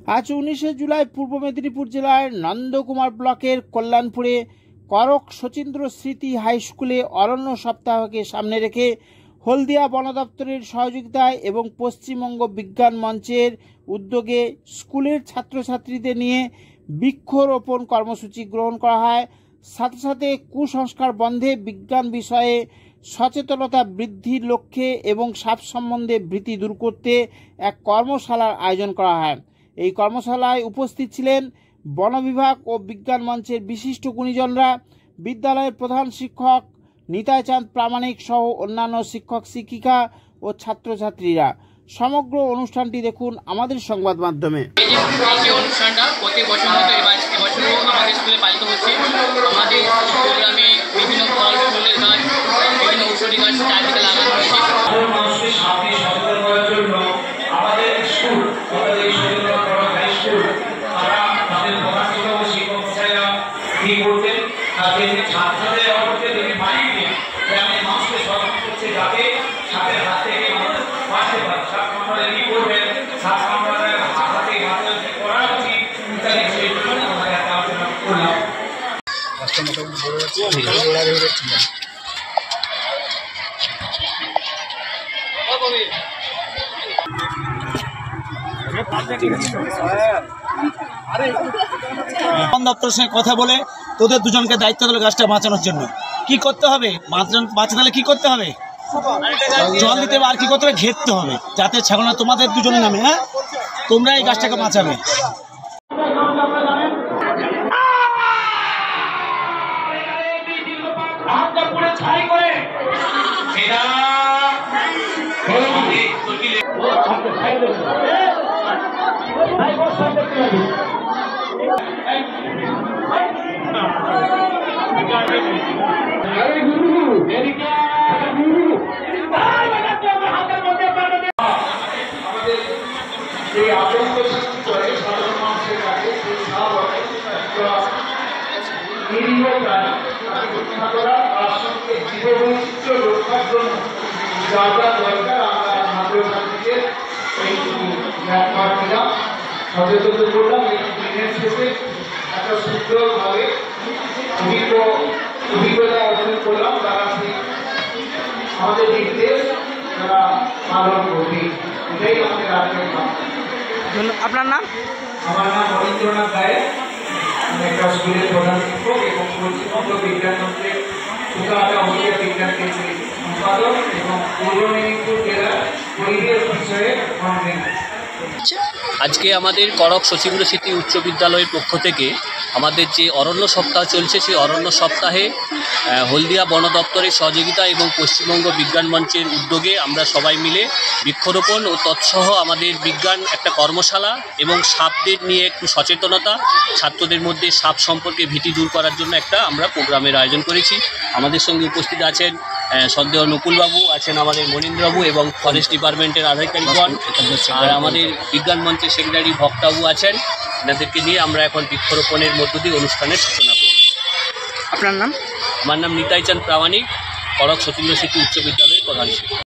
আজ 19শে জুলাই পূর্ব মেদিনীপুর জেলার নন্দকুমার ব্লকের কল্যাণপুরে করক শচীন্দ্র স্মৃতি হাই স্কুলে অরণ্য সপ্তাহকে সামনে রেখে হলদিয়া বন দপ্তরের সহযোগিতায় এবং পশ্চিমবঙ্গ বিজ্ঞান মঞ্চের উদ্যোগে স্কুলের ছাত্রছাত্রীদের নিয়ে বৃক্ষরোপণ কর্মসূচি গ্রহণ করা হয়। সাথে সাথে কুসংস্কার বন্ধে বিজ্ঞান বিষয়ে সচেতনতা বৃদ্ধির লক্ষ্যে এবং সাপ সম্বন্ধে ভীতি দূর করতে এক কর্মশালার আয়োজন করা হয়। এই কর্মশালায় উপস্থিত ছিলেন বন বিভাগ ও বিজ্ঞান মঞ্চের বিশিষ্ট গুণীজনরা, বিদ্যালয়ের প্রধান শিক্ষক নিতাই চাঁদ প্রামাণিক সহ অন্যান্য শিক্ষক শিক্ষিকা ও ছাত্রছাত্রীরা। সমগ্র অনুষ্ঠানটি দেখুন আমাদের সংবাদ মাধ্যমে। এই অনুষ্ঠানটা প্রতি বছর মতো এবছরও আমাদের স্কুলে পালিত হচ্ছে। আমাদের প্রোগ্রামে বিভিন্ন ফল ফুলের গাছ, বিভিন্ন ঔষধি গাছ চারদিকে লাগানো হয়েছে। বন দপ্তরের সঙ্গে কথা বলে তোদের দুজনকে দায়িত্ব দিল গাছটা বাঁচানোর জন্য। কি করতে হবে? বাঁচাতে কি করতে হবে? জল দিতে হবে, আর কি করতে হবে? ঘেরতে হবে, যাতে ছাগল তোমাদের দুজনের নামে। হ্যাঁ, তোমরা এই গাছটাকে বাঁচাবে। সচেতন করলাম এই দিনের শেষে একটা সুন্দরভাবে অভিজ্ঞতা অর্জন করলাম। তারা আমাদের নির্দেশ তারা পালন করবে, এটাই আমাদের আজকের কাজ। আপনার নাম? আমার নাম রবীন্দ্রনাথ রায়। আমি একটা স্কুলের প্রধান শিক্ষক এবং পশ্চিমবঙ্গ বিজ্ঞান মন্ত্রের হলদিয়া বিজ্ঞান কেন্দ্রের সম্পাদক এবং পূর্ব মেদিনীপুর জেলার পরিবেশ বিষয়ে কনভেনার। আজকে আমাদের করক শচীন্দ্র স্মৃতি উচ্চ বিদ্যালয়ের পক্ষ থেকে আমাদের যে অরণ্য সপ্তাহ চলছে, সেই অরণ্য সপ্তাহে হলদিয়া বন দপ্তরের সহযোগিতা এবং পশ্চিমবঙ্গ বিজ্ঞান মঞ্চের উদ্যোগে আমরা সবাই মিলে বৃক্ষরোপণ ও তৎসহ আমাদের বিজ্ঞান একটা কর্মশালা এবং সাপদের নিয়ে একটু সচেতনতা, ছাত্রদের মধ্যে সাপ সম্পর্কে ভীতি দূর করার জন্য একটা আমরা প্রোগ্রামের আয়োজন করেছি। আমাদের সঙ্গে উপস্থিত আছেন সন্দেহ নকুলবাবু, আছেন আমাদের মনীন্দ্রবাবু এবং ফরেস্ট ডিপার্টমেন্টের আধিকারিকগণ, আর আমাদের বিজ্ঞান মঞ্চের সেক্রেটারি ভক্তাবু আছেন। এনাদেরকে নিয়ে আমরা এখন বৃক্ষরোপণের মধ্য দিয়ে অনুষ্ঠানের সূচনা করি। আপনার নাম? আমার নাম নিতাই চাঁদ প্রামাণিক, করক শচীন্দ্র স্মৃতি উচ্চ বিদ্যালয়ের প্রধান শিক্ষক।